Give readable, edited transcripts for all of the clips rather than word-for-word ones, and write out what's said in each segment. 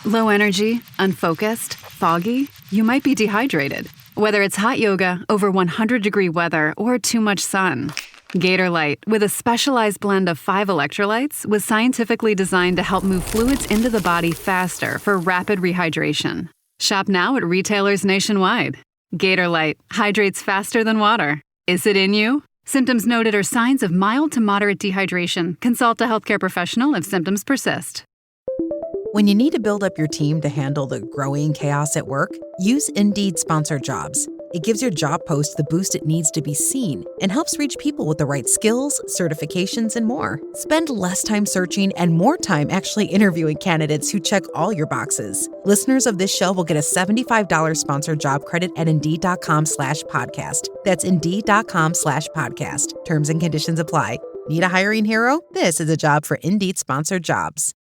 Low energy, unfocused, foggy? You might be dehydrated. Whether it's hot yoga, over 100-degree weather, or too much sun. Gator Light, with a specialized blend of 5 electrolytes, was scientifically designed to help move fluids into the body faster for rapid rehydration. Shop now at retailers nationwide. Gator Light hydrates faster than water. Is it in you? Symptoms noted are signs of mild to moderate dehydration. Consult a healthcare professional if symptoms persist. When you need to build up your team to handle the growing chaos at work, use Indeed Sponsored Jobs. It gives your job post the boost it needs to be seen and helps reach people with the right skills, certifications, and more. Spend less time searching and more time actually interviewing candidates who check all your boxes. Listeners of this show will get a $75 sponsored job credit at Indeed.com/podcast. That's Indeed.com/podcast. Terms and conditions apply. Need a hiring hero? This is a job for Indeed Sponsored Jobs.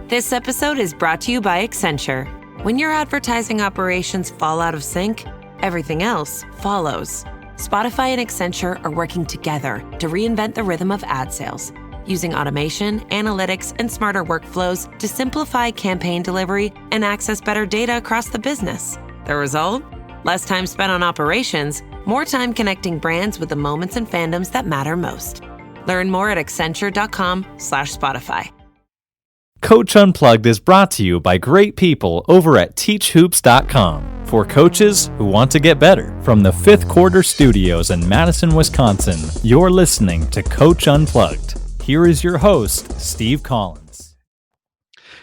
This episode is brought to you by Accenture. When your advertising operations fall out of sync, everything else follows. Spotify and Accenture are working together to reinvent the rhythm of ad sales, using automation, analytics, and smarter workflows to simplify campaign delivery and access better data across the business. The result? Less time spent on operations, more time connecting brands with the moments and fandoms that matter most. Learn more at accenture.com/Spotify. Coach Unplugged is brought to you by great people over at teachhoops.com for coaches who want to get better. From the Fifth Quarter Studios in Madison, Wisconsin, you're listening to Coach Unplugged. Here is your host, Steve Collins.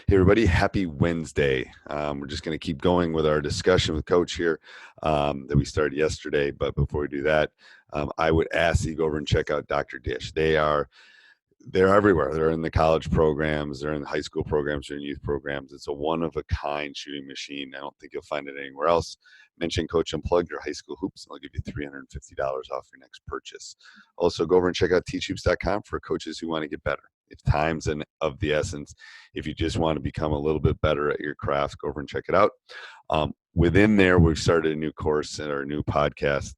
Hey everybody, happy Wednesday. We're just going to keep going with our discussion with Coach here that we started yesterday. But before we do that, I would ask you to go over and check out Dr. Dish. They're everywhere. They're in the college programs. They're in the high school programs. They're in youth programs. It's a one-of-a-kind shooting machine. I don't think you'll find it anywhere else. Mention Coach Unplugged or High School Hoops, and they'll give you $350 off your next purchase. Also, go over and check out teachhoops.com for coaches who want to get better. If time's of the essence, if you just want to become a little bit better at your craft, go over and check it out. Within there, we've started a new course and our new podcast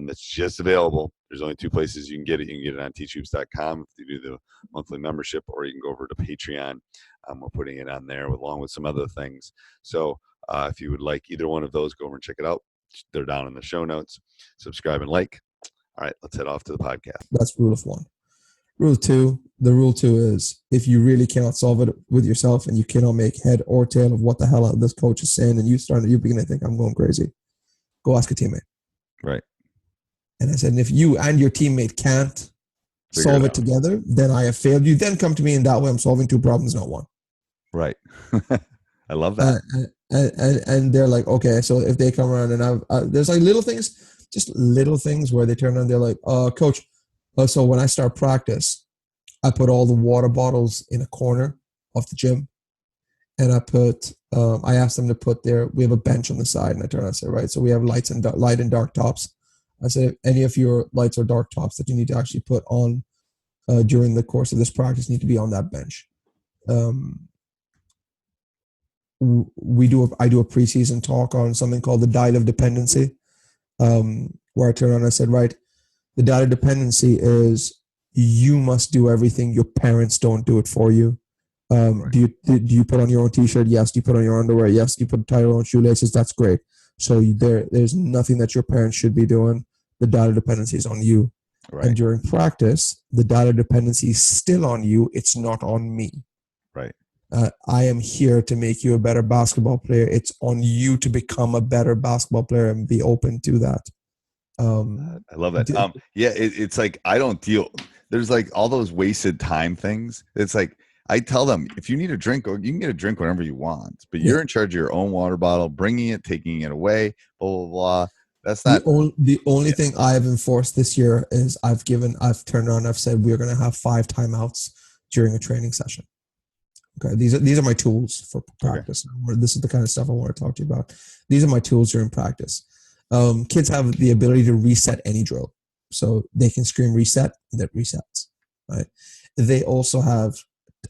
that's just available. There's only 2 places you can get it. You can get it on teachhoops.com if you do the monthly membership, or you can go over to Patreon. We're putting it on there along with some other things. So if you would like either one of those, go over and check it out. They're down in the show notes. Subscribe and like. All right, let's head off to the podcast. That's rule of 1. Rule 2, the rule 2 is if you really cannot solve it with yourself and you cannot make head or tail of what the hell this coach is saying, and you begin to think I'm going crazy, go ask a teammate. Right. And I said, and if you and your teammate can't solve it together, then I have failed you. Then come to me, and that way I'm solving 2 problems, not 1. Right. I love that. And they're like, okay, so if they come around and there's like little things where they turn around, they're like, coach, so when I start practice, I put all the water bottles in a corner of the gym. And I asked them to put we have a bench on the side, and I turn around and say, right, so we have light and dark tops. I said, any of your lights or dark tops that you need to actually put on during the course of this practice need to be on that bench. I do a preseason talk on something called the dial of dependency, where I turned around and I said, right, the dial of dependency is you must do everything. Your parents don't do it for you. Right. Do you put on your own t-shirt? Yes. Do you put on your underwear? Yes. Do you tie your own shoelaces? That's great. So there's nothing that your parents should be doing. The data dependency is on you. Right. And during practice, the data dependency is still on you. It's not on me. Right. I am here to make you a better basketball player. It's on you to become a better basketball player and be open to that. I love that. It's like there's like all those wasted time things. It's like I tell them, if you need a drink, you can get a drink whenever you want, but you're in charge of your own water bottle, bringing it, taking it away, blah, blah, blah. That's not the only thing I have enforced this year is I've turned around, I've said we're going to have 5 timeouts during a training session. Okay. These are my tools for practice. Okay. This is the kind of stuff I want to talk to you about. These are my tools during practice. Kids have the ability to reset any drill. So they can scream reset, that resets, right? They also have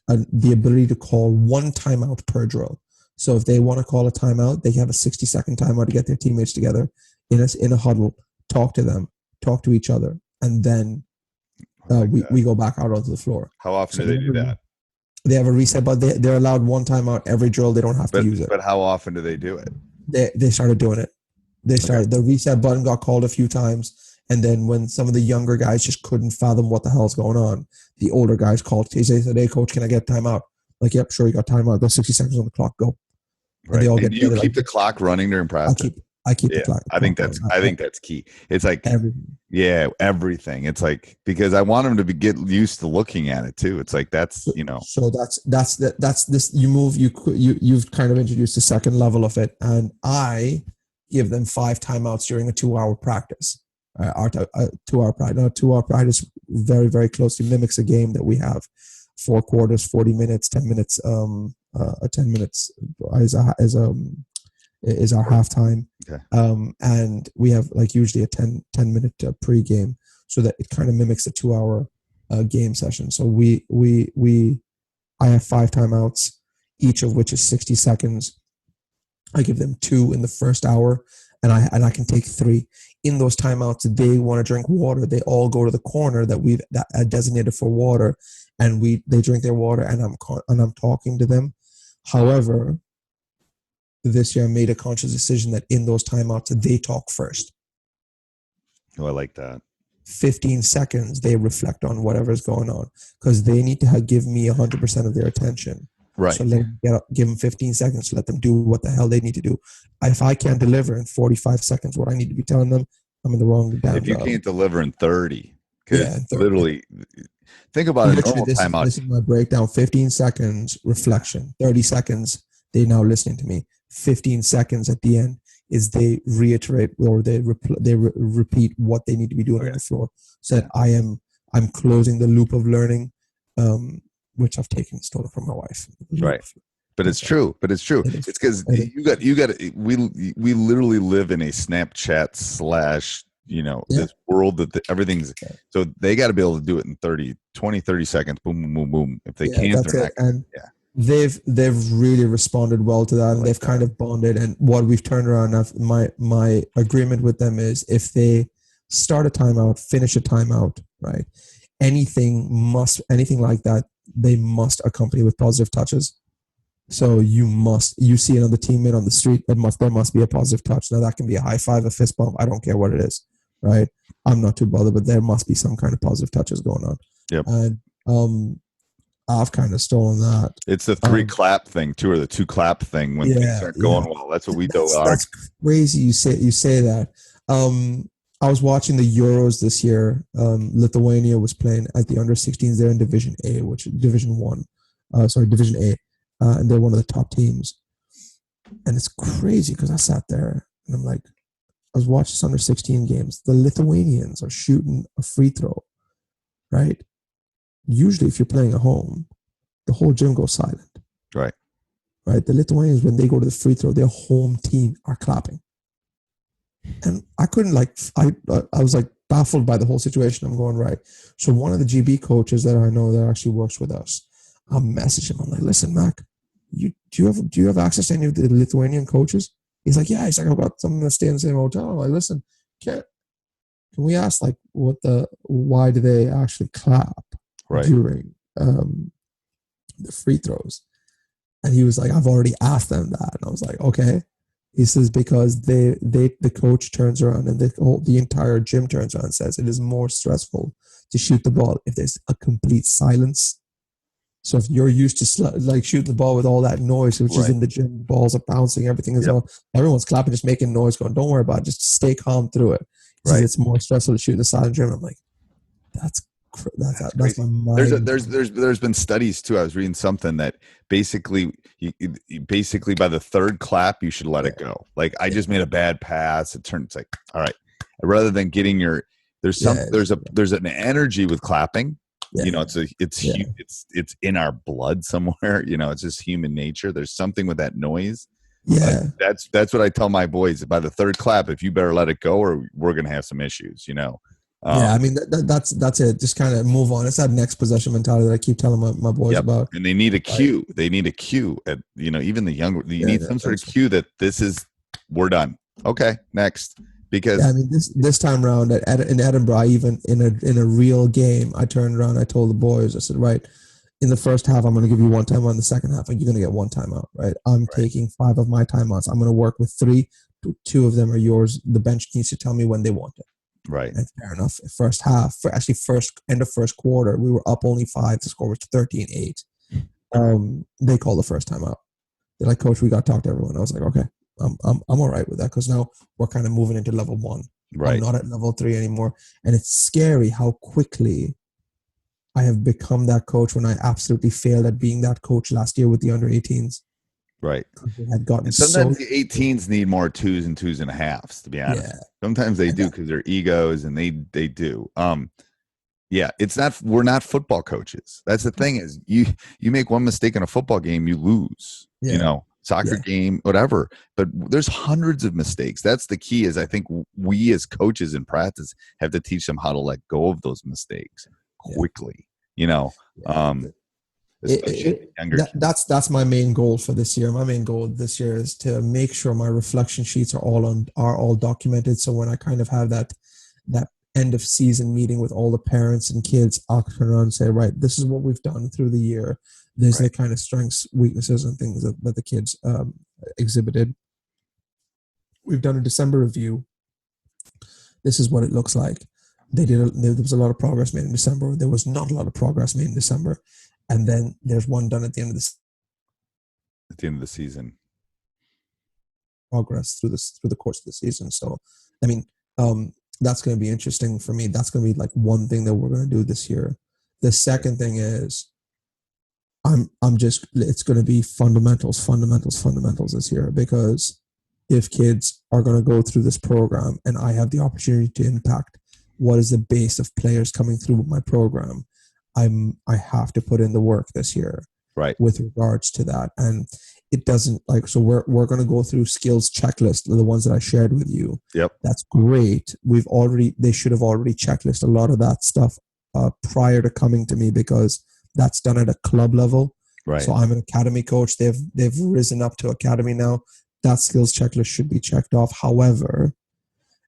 the ability to call 1 timeout per drill. So if they want to call a timeout, they have a 60-second timeout to get their teammates together in a huddle, talk to them, talk to each other, and then we go back out onto the floor. How often do they do that? They have a reset, but they're allowed one timeout every drill. They don't have to use it. But how often do they do it? They started doing it. The reset button got called a few times, and then when some of the younger guys just couldn't fathom what the hell's going on, the older guys called. They said, "Hey, coach, can I get timeout?" Like, yep, sure, you got timeout. There's 60 seconds on the clock. Go. Right. And they all get you keep the clock running during practice. I keep the clock. I think that's key. It's like everything. It's like, because I want them to get used to looking at it too. It's like So that's this. You've kind of introduced the second level of it, and I give them 5 timeouts during a 2-hour practice. Our 2-hour practice. Now, 2-hour practice very, very closely mimics a game that we have. 4 quarters, 40 minutes, 10 minutes. 10 minutes is our halftime. Okay. And we have like usually a 10 minute pre-game, so that it kind of mimics the 2-hour game session. So I have 5 timeouts, each of which is 60 seconds. I give them 2 in the first hour, and I can take 3. In those timeouts, they want to drink water. They all go to the corner that we've designated for water, and they drink their water, and I'm talking to them. However, this year I made a conscious decision that in those timeouts they talk first. Oh, I like that. 15 seconds they reflect on whatever's going on, because they need to give me 100% of their attention. Right. So give them 15 seconds to let them do what the hell they need to do. If I can't deliver in 45 seconds what I need to be telling them, I'm in the wrong damn If you job. Can't deliver in 30, because literally, think about a normal timeout. This is my breakdown. 15 seconds reflection. 30 seconds they now listening to me. 15 seconds at the end is they reiterate or they repeat what they need to be doing on the floor. So that I'm closing the loop of learning, which I've stolen from my wife. Right. But it's true. It's because you got we literally live in a Snapchat / this world that everything's, so they got to be able to do it in 30 seconds. Boom, boom, boom, boom. If they can't, they're not. And they've really responded well to that, and they've kind of bonded. And what we've turned around, my agreement with them is, if they start a timeout, finish a timeout, right? Anything like that, they must accompany with positive touches. So you see another teammate on the street, there must be a positive touch. Now that can be a high five, a fist bump. I don't care what it is, right? I'm not too bothered, but there must be some kind of positive touches going on. Yep. And I've kind of stolen that. It's the 3 clap thing too, or the 2 clap thing when things aren't going well. That's what we do. That's crazy. You say that. I was watching the Euros this year. Lithuania was playing at the under-16s. They're in Division A, which is Division A. And they're one of the top teams. And it's crazy because I sat there and I'm like, I was watching this under-16 games. The Lithuanians are shooting a free throw, right? Usually if you're playing at home, the whole gym goes silent. Right. Right. The Lithuanians, when they go to the free throw, their home team are clapping. And I couldn't I was like baffled by the whole situation. I'm going, right. So one of the GB coaches that I know that actually works with us, I messaged him. I'm like, listen, Mac, do you have access to any of the Lithuanian coaches? He's like, yeah. He's like, I've got someone that stay in the same hotel. I'm like, listen, can we ask why do they actually clap during the free throws? And he was like, I've already asked them that. And I was like, okay. He says, because the coach turns around and the entire gym turns around and says it is more stressful to shoot the ball if there's a complete silence. So if you're used to shoot the ball with all that noise, which is in the gym, balls are bouncing, everything is all, everyone's clapping, just making noise, going, don't worry about it, just stay calm through it. Right. It's more stressful to shoot in the silent gym. I'm like, that's my mind. There's been studies too. I was reading something that basically by the 3rd clap you should let it go. Like, I just made a bad pass. It's like, all right, rather than getting there's an energy with clapping. Yeah. It's in our blood somewhere. It's just human nature. There's something with that noise. Yeah, that's what I tell my boys. By the 3rd clap, if you better let it go, or we're gonna have some issues. I mean that's it. Just kind of move on. It's that next possession mentality that I keep telling my boys about. And they need a cue. They need a cue. At even the younger, you need some sort of cue that we're done. Okay, next. Because I mean this time around in Edinburgh, even in a real game, I turned around, I told the boys, I said, right, in the first half, I'm going to give you one timeout. In the second half, you're going to get one timeout, right? I'm taking 5 of my timeouts. I'm going to work with 3. 2 of them are yours. The bench needs to tell me when they want it. Right. And fair enough. First half, end of first quarter, we were up only 5. The score was 13-8. They called the first time out. They're like, Coach, we got to talk to everyone. I was like, okay, I'm all right with that, because now we're kind of moving into level 1. Right. I'm not at level 3 anymore. And it's scary how quickly I have become that coach when I absolutely failed at being that coach last year with the under 18s. Right. They had gotten and sometimes the 18s need more 2s and 2.5s, to be honest. Yeah. Sometimes they do, because they're egos, and they do. Yeah, we're not football coaches. That's the thing, is you make one mistake in a football game, you lose. Yeah. Soccer game, whatever. But there's hundreds of mistakes. That's the key, is I think we as coaches in practice have to teach them how to let go of those mistakes quickly. That's my main goal for this year. My main goal this year is to make sure my reflection sheets are all documented. So when I kind of have that end of season meeting with all the parents and kids, I'll turn around and say, right, this is what we've done through the year. There's the kind of strengths, weaknesses, and things that the kids exhibited. We've done a December review. This is what it looks like. There was a lot of progress made in December. There was not a lot of progress made in December. And then there's one done at the end of the season. Progress through the course of the season. So, I mean, that's going to be interesting for me. That's going to be like one thing that we're going to do this year. The second thing is, it's going to be fundamentals this year, because if kids are going to go through this program and I have the opportunity to impact what is the base of players coming through my program, I have to put in the work this year, right, with regards to that. And it doesn't so we're going to go through skills checklist, the ones that I shared with you. Yep, that's great. They should have already checklisted a lot of that stuff prior to coming to me, because that's done at a club level. Right. So I'm an academy coach. They've risen up to academy now. That skills checklist should be checked off. However,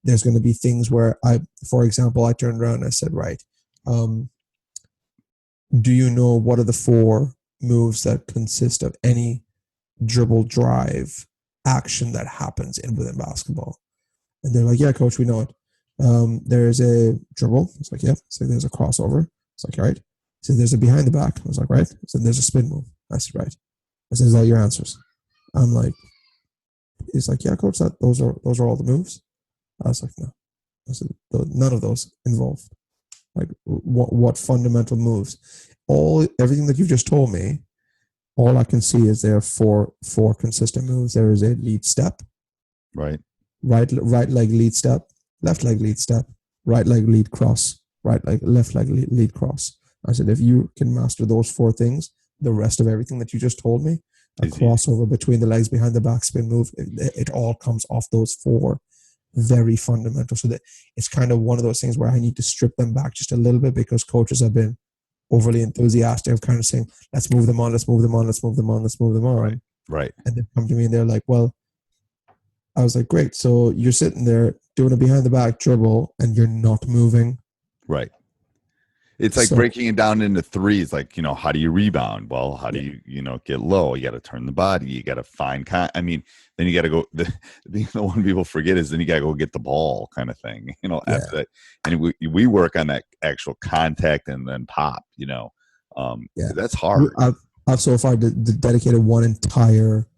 there's going to be things where for example, I turned around and I said, right, do you know what are the 4 moves that consist of any dribble, drive, action that happens within basketball? And they're like, yeah, Coach, we know it. There's a dribble. It's like, yeah. It's like, there's a crossover. It's like, all right. He said, there's a behind the back. I was like, right. I said, there's a spin move. I said, right. I said, is that your answers? I'm like, he's like, yeah, Coach, those are all the moves. I was like, no. I said, none of those involved. Like, what fundamental moves? Everything that you just told me, all I can see is there are four consistent moves. There is a lead step, right leg lead step, left leg lead step, right leg lead cross, left leg lead cross. I said, if you can master those 4 things, the rest of everything that you just told me, a crossover between the legs, behind the back, spin move, it all comes off those 4 very fundamental. So that it's kind of one of those things where I need to strip them back just a little bit, because coaches have been overly enthusiastic of kind of saying, let's move them on. Right. And they come to me and they're like, well, I was like, great. So you're sitting there doing a behind the back dribble and you're not moving. Right. It's like breaking it down into 3s. Like, how do you rebound? Well, how do you, get low? You got to turn the body. You got to find then you got to go. The one people forget is then you got to go get the ball, kind of thing. After that, and we work on that actual contact and then pop. That's hard. I've so far dedicated one entire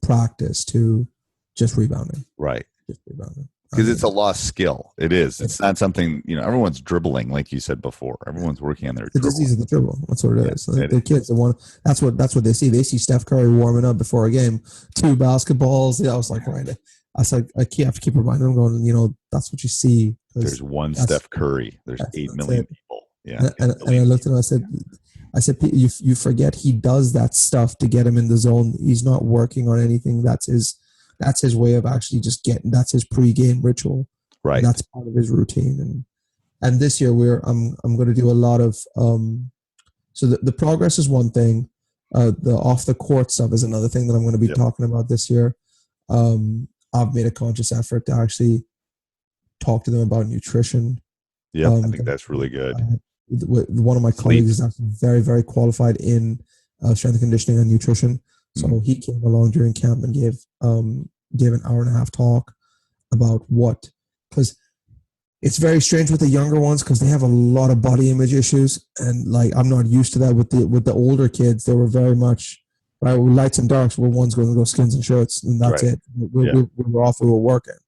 practice to just rebounding. Right. Just rebounding. Because it's a lost skill. It is. It's not something, everyone's dribbling, like you said before. Everyone's working on their dribble. It's easy to dribble. That's what it is. So the kids, that's what they see. They see Steph Curry warming up before a game, 2 basketballs. I was like, right. I was like, I have to keep reminding them, going, that's what you see. There's one Steph Curry. There's 8 million people. Yeah. And I looked at him, I said, you forget he does that stuff to get him in the zone. He's not working on anything. That's his way of actually just that's his pre-game ritual. Right. And that's part of his routine. And this year I'm going to do a lot of, so the progress is one thing. The off the court stuff is another thing that I'm going to be talking about this year. I've made a conscious effort to actually talk to them about nutrition. Yeah. I think that's really good. one of my colleagues is actually very, very qualified in strength and conditioning and nutrition. So he came along during camp and gave an hour and a half talk about because it's very strange with the younger ones because they have a lot of body image issues, and like I'm not used to that with the older kids. They were very much right. With lights and darks, where one's going to go skins and shirts, and that's it. We were off. We were working.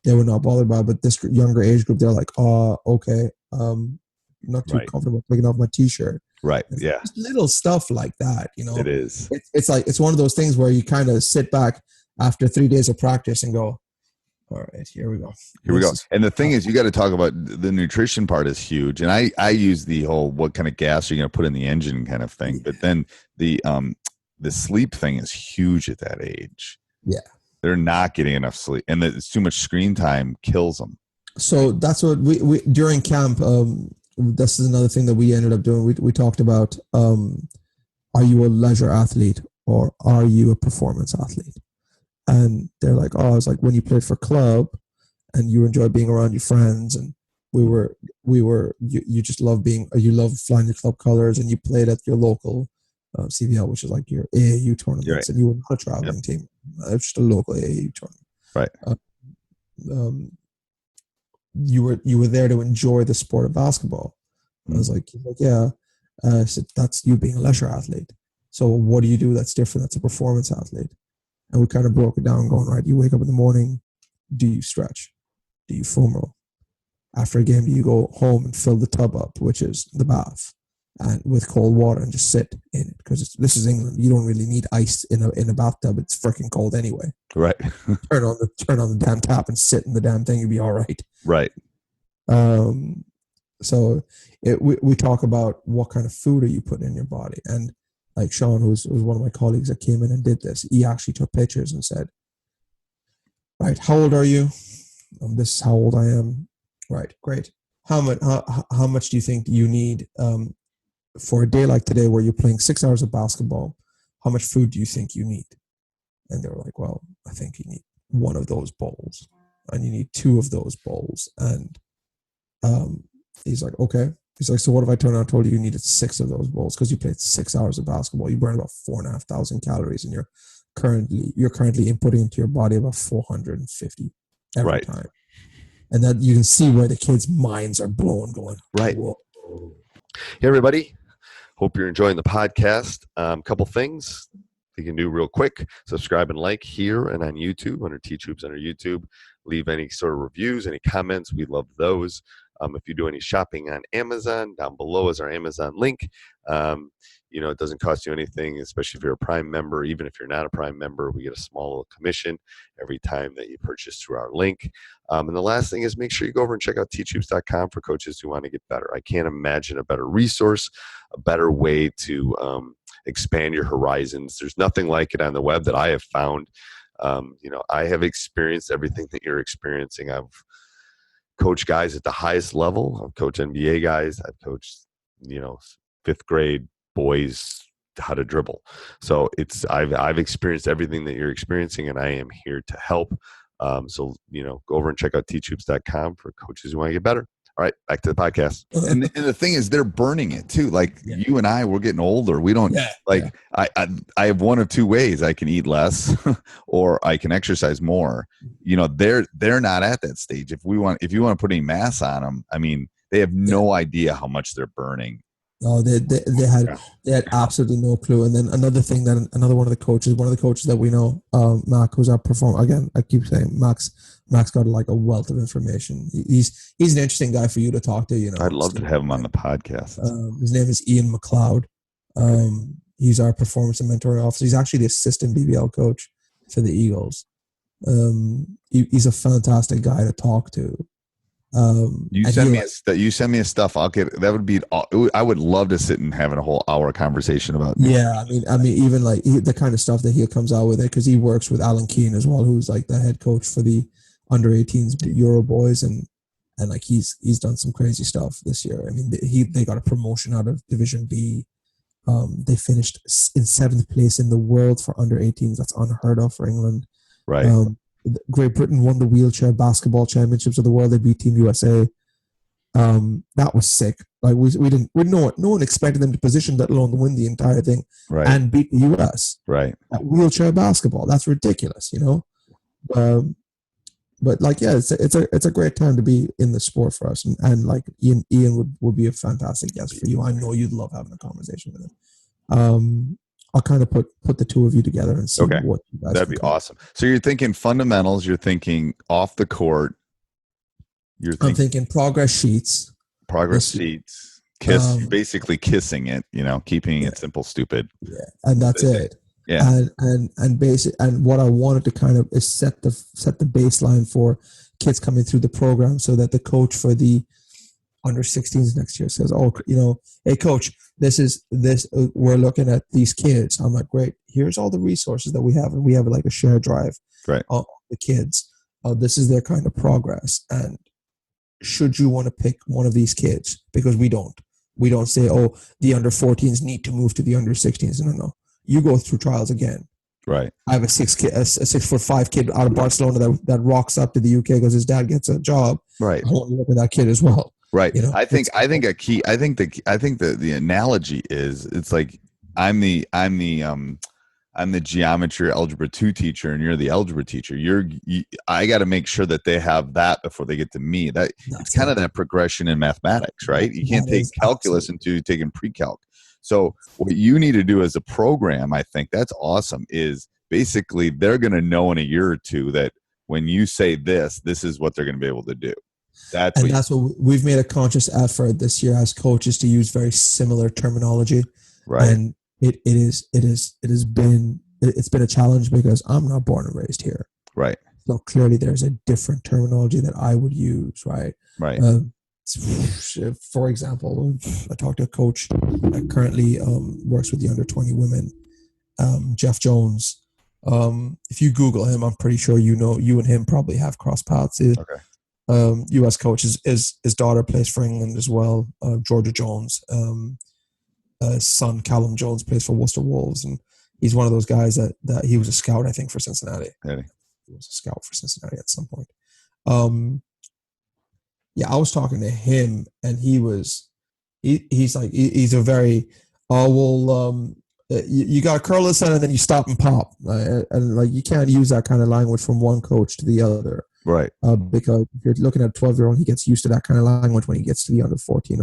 They were not bothered by it, but this younger age group, they're like, "Oh, okay, not too comfortable taking off my t-shirt." Right. And yeah. Little stuff like that, you know. It is. It's one of those things where you kind of sit back after 3 days of practice and go, all right, here we go. Here we go. And the thing is, you got to talk about the nutrition part is huge. And I use the whole what kind of gas are you going to put in the engine kind of thing. But then the sleep thing is huge at that age. Yeah. They're not getting enough sleep. And it's too much screen time kills them. So that's what we during camp, this is another thing that we ended up doing. We talked about, are you a leisure athlete or are you a performance athlete? And they're like, oh, it's like when you played for club and you enjoy being around your friends, and you just love you love flying your club colors, and you played at your local CVL, which is like your AAU tournaments, right. And you were not a traveling team. It's just a local AAU tournament. Right. You were there to enjoy the sport of basketball. I was like, yeah. I said, that's you being a leisure athlete. So what do you do that's different? That's a performance athlete. And we kind of broke it down going, right, you wake up in the morning, do you stretch? Do you foam roll? After a game, do you go home and fill the tub up, which is the bath, and with cold water and just sit in it? Because this is England. You don't really need ice in a bathtub. It's freaking cold anyway. Right. turn on the damn tap and sit in the damn thing. You'll be all right. Right. So we talk about what kind of food are you putting in your body. And like Sean, who was one of my colleagues that came in and did this, he actually took pictures and said, right, how old are you? This is how old I am. Right, great. How much do you think you need for a day like today where you're playing 6 hours of basketball? How much food do you think you need? And they were like, well, I think you need one of those bowls and you need two of those bowls. And he's like, okay. He's like, so what if I turned around and told you needed 6 of those bowls because you played 6 hours of basketball? You burn about 4,500 calories, and you're currently inputting into your body about 450 every time. And that you can see where the kids' minds are blown, going, right. Whoa. Hey, everybody. Hope you're enjoying the podcast. Couple things you can do real quick. Subscribe and like here and on YouTube under Teach Hoops under YouTube. Leave any sort of reviews, any comments. We love those. If you do any shopping on Amazon, down below is our Amazon link. It doesn't cost you anything, especially if you're a Prime member. Even if you're not a Prime member, we get a small little commission every time that you purchase through our link. And the last thing is make sure you go over and check out teachhoops.com for coaches who want to get better. I can't imagine a better resource, a better way to expand your horizons. There's nothing like it on the web that I have found. I have experienced everything that you're experiencing. I've coached guys at the highest level. I've coached NBA guys. I've coached, 5th grade boys how to dribble. So I've experienced everything that you're experiencing, and I am here to help. So go over and check out teachhoops.com for coaches who want to get better. All right, back to the podcast. And the thing is, they're burning it too. Like you and I, we're getting older. We don't I have one of two ways. I can eat less or I can exercise more. They're not at that stage. If you want to put any mass on them, I mean, they have no idea how much they're burning. No, they had absolutely no clue. And then another thing that one of the coaches that we know, Mac, who's our performer. Again, I keep saying Mac's got like a wealth of information. He's an interesting guy for you to talk to. I'd love to have him on the podcast. His name is Ian McLeod. He's our performance and mentoring officer. He's actually the assistant BBL coach for the Eagles. He's a fantastic guy to talk to. You send me a stuff. I'll get that. Would be. I would love to sit and have a whole hour conversation about. Yeah, I mean, even like the kind of stuff that he comes out with it, because he works with Alan Keane as well, who's like the head coach for the under-18s Euro boys, and like he's done some crazy stuff this year. I mean, they got a promotion out of Division B. They finished in 7th place in the world for under-18s. That's unheard of for England. Right. Great Britain won the wheelchair basketball championships of the world. They beat Team USA. That was sick. Like no one expected them to position, let alone win the entire thing and beat the US. Right. At wheelchair basketball. That's ridiculous, you know? But like, yeah, it's a great time to be in the sport for us. And like Ian would be a fantastic guest for you. I know you'd love having a conversation with him. I'll kind of put the two of you together and see what you guys. That'd be awesome. So you're thinking fundamentals, you're thinking off the court. I'm thinking progress sheets. Basically kissing it, you know, keeping it simple, stupid. Yeah. And that's it. Yeah. And what I wanted to kind of is set the baseline for kids coming through the program, so that the coach for the under 16s next year says, oh, you know, hey coach, we're looking at these kids. I'm like, great, here's all the resources that we have, and we have like a shared drive on the kids. This is their kind of progress, and should you want to pick one of these kids, because we don't say, oh, the under 14s need to move to the under 16s. No. You go through trials again. Right. I have a 6'5" kid out of Barcelona that rocks up to the UK because his dad gets a job. Right. I want to look at that kid as well. Right. You know, I think the analogy is, it's like I'm the geometry or algebra 2 teacher, and you're the algebra teacher. I got to make sure that they have that before they get to me. It's kind of that progression in mathematics, right? You can't take calculus until you've taken pre-calc. So what you need to do as a program, I think that's awesome, is basically they're going to know in a year or two that when you say this is what they're going to be able to do. That's what we've made a conscious effort this year as coaches to use very similar terminology. Right. And it's been a challenge because I'm not born and raised here. Right. So clearly there's a different terminology that I would use. Right. Right. For example, I talked to a coach that currently works with the under 20 women, Jeff Jones. If you Google him, I'm pretty sure you and him probably have cross paths. Okay. U.S. coach. His daughter plays for England as well. Georgia Jones. Son Callum Jones plays for Worcester Wolves, and he's one of those guys that he was a scout, I think, for Cincinnati. Really? He was a scout for Cincinnati at some point. I was talking to him, and he's a very, you got to curl this in and then you stop and pop, and like you can't use that kind of language from one coach to the other, right? Because if you're looking at a 12-year-old, he gets used to that kind of language when he gets to the under 14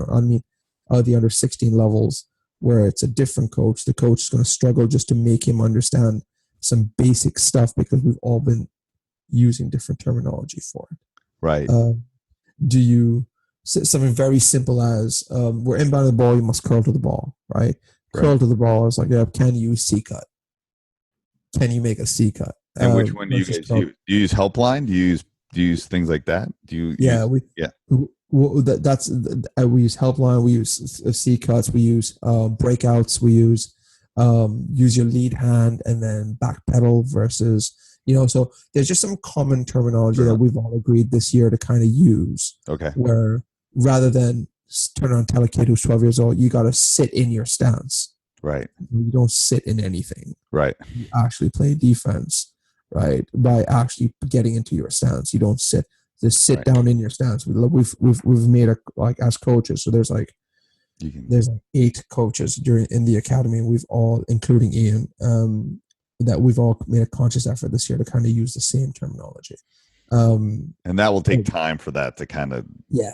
the under 16 levels, where it's a different coach. The coach is going to struggle just to make him understand some basic stuff because we've all been using different terminology for it. Right. Something very simple as we're inbounding the ball, you must curl to the ball, right? Curl to the ball is like, can you use C cut? Can you make a C cut? And which one do you guys use? Do you use helpline? Do you use things like that? We use helpline, we use C cuts, we use breakouts, we use your lead hand and then back pedal versus, so there's just some common terminology that we've all agreed this year to kind of use. Okay. Where rather than turn around and tell a kid who's 12 years old, you got to sit in your stance. Right. You don't sit in anything. Right. You actually play defense, right? By actually getting into your stance. You don't sit. Just sit down in your stance. We've made as coaches. So there's 8 coaches in the academy. We've all, including Ian, that we've all made a conscious effort this year to kind of use the same terminology. And that will take time for that to kind of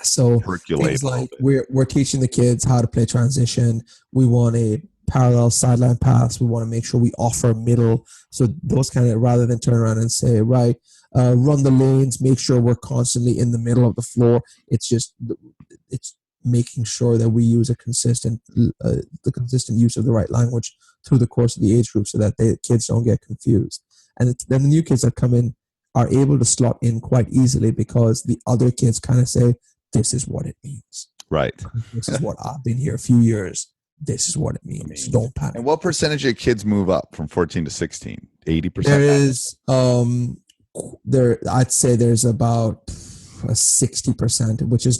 so percolate. Things like we're teaching the kids how to play transition. We want a parallel sideline pass. We want to make sure we offer middle. So those kind of, rather than turn around and say, run the lanes, make sure we're constantly in the middle of the floor. It's making sure that we use the consistent use of the right language through the course of the age group so that the kids don't get confused. And then the new kids that come in are able to slot in quite easily because the other kids kind of say, this is what it means. Right. This is what I've been here a few years. This is what it means. Don't panic. And what percentage of kids move up from 14 to 16? 80%? There is, I'd say there's about 60%, which is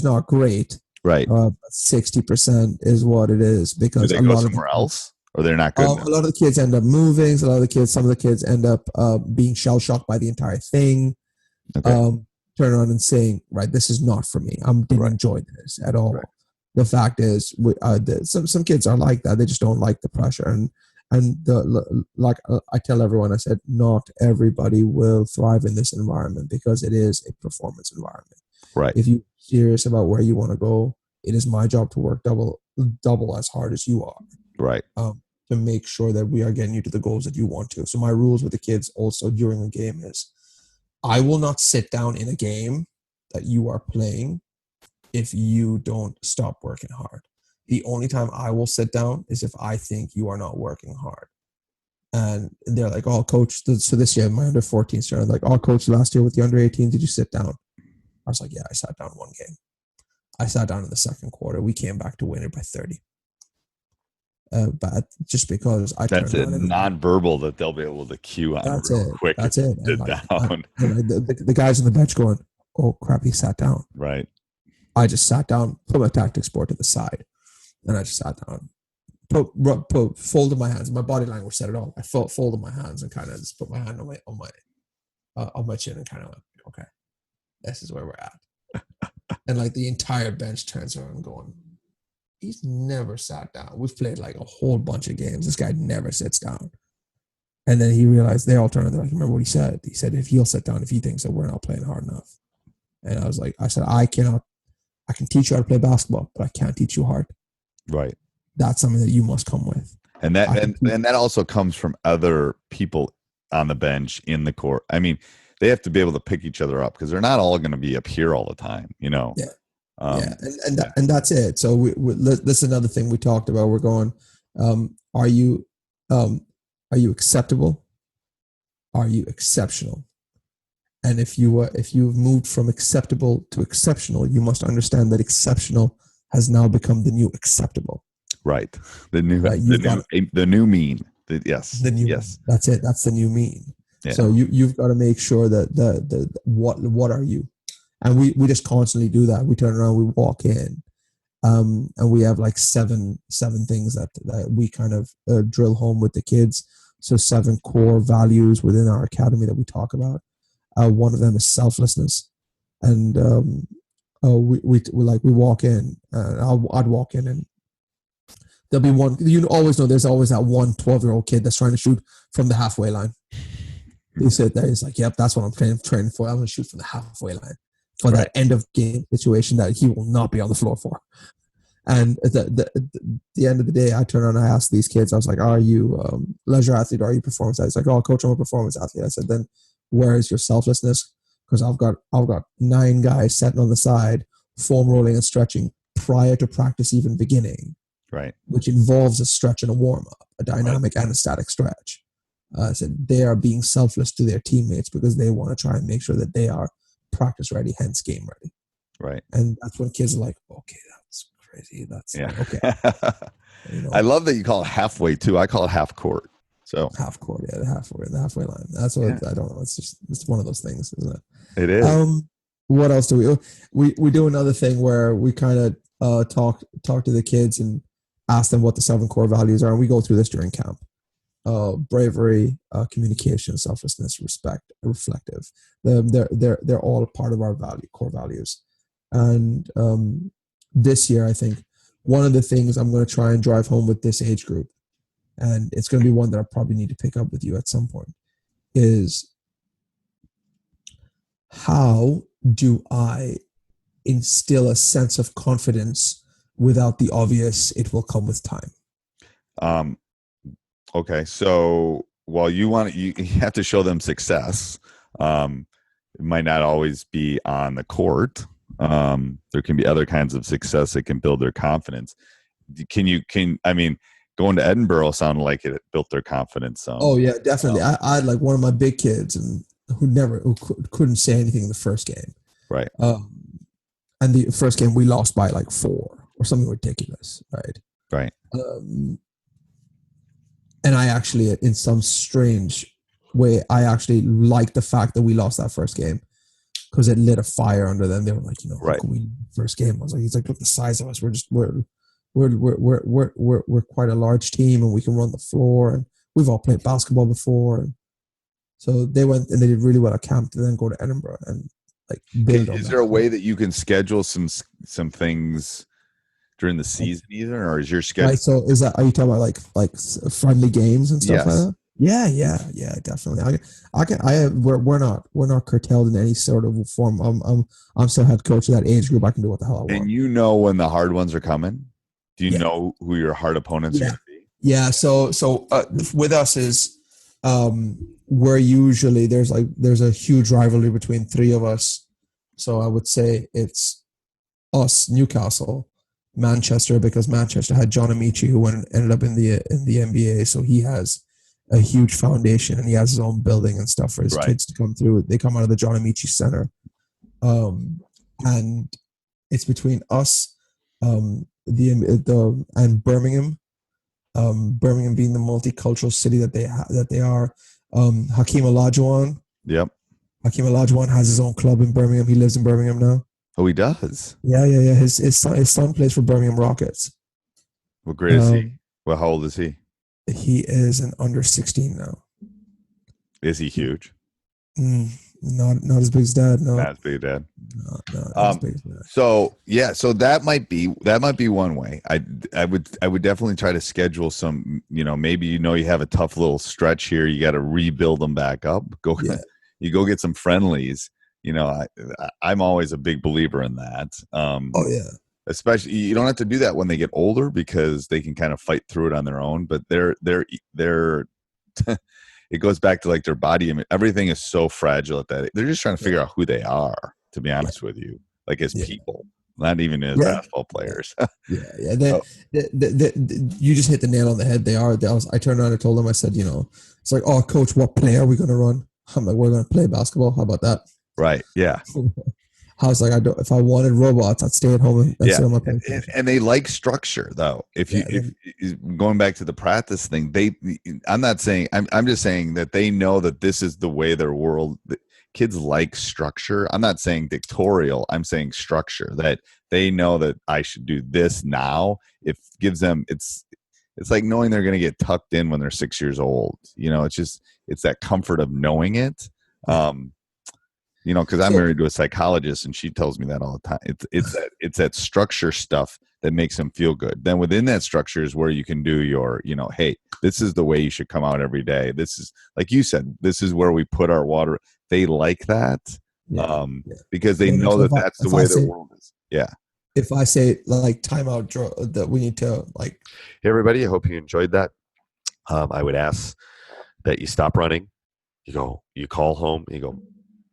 not great. Right. 60% is what it is because do they go somewhere else, or they're not good. A lot of the kids end up moving. Some of the kids end up being shell shocked by the entire thing. Okay. turn around and saying, right, this is not for me. I didn't enjoy this at all. Right. The fact is, some kids are like that. They just don't like the pressure. And I tell everyone, I said, not everybody will thrive in this environment because it is a performance environment. Right. If you're serious about where you want to go, it is my job to work double as hard as you are. Right. To make sure that we are getting you to the goals that you want to. So my rules with the kids also during a game is, I will not sit down in a game that you are playing if you don't stop working hard. The only time I will sit down is if I think you are not working hard. And they're like, oh, coach, so this year, my under 14s started like, oh, coach, last year with the under 18s, did you sit down? I was like, yeah, I sat down one game. I sat down in the second quarter. We came back to win it by 30. But just because that's it, non-verbal that they'll be able to cue on real quick. That's it. Sit down. The guys on the bench going, oh crap, he sat down. Right. I just sat down, put my tactics board to the side, and I just sat down, folded my hands. My body language said it all. I folded my hands and kind of just put my hand on my chin and kind of went, okay, this is where we're at. And like the entire bench turns around going, he's never sat down. We've played like a whole bunch of games. This guy never sits down. And then he realized, they all turned around. Remember what he said? He said, if he'll sit down, if he thinks that we're not playing hard enough. And I said, I can teach you how to play basketball, but I can't teach you hard. Right. That's something that you must come with. And that also comes from other people on the bench, in the court. I mean, they have to be able to pick each other up because they're not all going to be up here all the time, you know? Yeah. And that's it. So this is another thing we talked about. We're going, are you acceptable? Are you exceptional? And if you've moved from acceptable to exceptional, you must understand that exceptional has now become the new acceptable. Right. The new mean. Yes. The new. Yes. That's it. That's the new mean. Yeah. So you've got to make sure that what are you? And we just constantly do that. We turn around, we walk in, and we have like seven things that we kind of drill home with the kids. So 7 core values within our academy that we talk about. One of them is selflessness, and we walk in. I'd walk in, and there'll be one. You always know there's always that one 12-year-old kid that's trying to shoot from the halfway line. He said that he's like, yep, that's what I'm training for. I'm going to shoot from the halfway line for that end of game situation that he will not be on the floor for. And at the end of the day, I turn around and I ask these kids, I was like, are you leisure athlete or are you performance athlete? He's like, oh, coach, I'm a performance athlete. I said, then where is your selflessness? Because I've got 9 guys sitting on the side, foam rolling and stretching prior to practice even beginning. Right. Which involves a stretch and a warm-up, a dynamic and a static stretch. I said they are being selfless to their teammates because they want to try and make sure that they are practice ready, hence game ready. Right. And that's when kids are like, okay, that's crazy. That's okay. I love that you call it halfway too. I call it half court. So half court, the halfway line. That's what I don't know. It's one of those things, isn't it? It is. What else do we do another thing where we kind of talk to the kids and ask them what the 7 core values are, and we go through this during camp. Bravery, communication, selflessness, respect, reflective. They're all part of our core values. And this year, I think one of the things I'm going to try and drive home with this age group, and it's going to be one that I probably need to pick up with you at some point, is how do I instill a sense of confidence without the obvious, it will come with time? Okay, so while you have to show them success, it might not always be on the court. There can be other kinds of success that can build their confidence. Going to Edinburgh sounded like it built their confidence. Oh yeah, definitely. I had like one of my big kids and who couldn't say anything in the first game. Right. And the first game we lost by like 4 or something ridiculous. Right. Right. And I actually, in some strange way, I actually liked the fact that we lost that first game because it lit a fire under them. They were like, right. First game. I was like, he's like, look the size of us. We're quite a large team and we can run the floor and we've all played basketball before. And so they went and they did really well at camp to then go to Edinburgh. And like build on Is that. there a way that you can schedule some things during the season either, or is your schedule? Right. So are you talking about like friendly games and stuff like Yes. that? Yeah, definitely. We're not curtailed in any sort of form. I'm still head coach of that age group. I can do what the hell I want. And you know when the hard ones are coming? Do you Yeah. know who your hard opponents are going to be? Yeah. So with us is we're usually there's a huge rivalry between three of us. So I would say it's us, Newcastle, Manchester, because Manchester had John Amici, who ended up in the NBA. So he has a huge foundation and he has his own building and stuff for his kids to come through. They come out of the John Amici Center, and it's between us, and Birmingham. Birmingham being the multicultural city that they are. Hakeem Olajuwon. Yep. Hakeem Olajuwon has his own club in Birmingham. He lives in Birmingham now. Oh, he does? Yeah. His son plays for Birmingham Rockets. What grade is he? Well, how old is he? He is an under 16 now. Is he huge? Not as big as dad. No. Not as big as dad. No, not as big as dad. So that might be one way. I would definitely try to schedule some. Maybe you have a tough little stretch here. You got to rebuild them back up. You go get some friendlies. I'm always a big believer in that. Especially, you don't have to do that when they get older because they can kind of fight through it on their own. But they're it goes back to like their body image. Everything is so fragile at that age. They're just trying to figure out who they are, to be honest with you, like as people, not even as basketball players. You just hit the nail on the head. They are. I turned around and told them, I said, it's like, oh, coach, what play are we going to run? I'm like, we're going to play basketball. How about that? Right. Yeah. I was like, if I wanted robots, I'd stay at home and sit on my plane. And they like structure, though. If going back to the practice thing, I'm not saying, I'm just saying that they know that this is the way their world. Kids like structure. I'm not saying dictatorial. I'm saying structure. That they know that I should do this now. It gives them. It's like knowing they're going to get tucked in when they're 6 years old. It's that comfort of knowing it. Because I'm married to a psychologist and she tells me that all the time. It's that structure stuff that makes them feel good. Then within that structure is where you can do your, hey, this is the way you should come out every day. This is, like you said, this is where we put our water. They like that because they know that's the way the world is. Yeah. If I say like timeout that we need to like. Hey, everybody, I hope you enjoyed that. I would ask that you stop running. You call home, you go,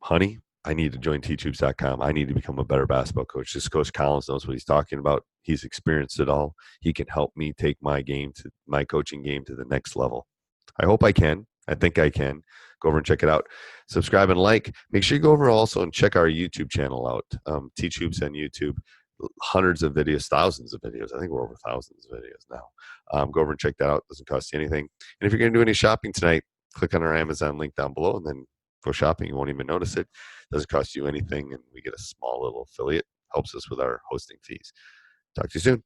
honey, I need to join teachhoops.com. I need to become a better basketball coach. This Coach Collins knows what he's talking about. He's experienced it all. He can help me take my coaching game to the next level. I hope I can. I think I can. Go over and check it out. Subscribe and like. Make sure you go over also and check our YouTube channel out. Teach Hoops on YouTube. Hundreds of videos, thousands of videos. I think we're over thousands of videos now. Go over and check that out. It doesn't cost you anything. And if you're going to do any shopping tonight, click on our Amazon link down below and then go shopping. You won't even notice it. Doesn't cost you anything, and we get a small little affiliate. Helps us with our hosting fees. Talk to you soon.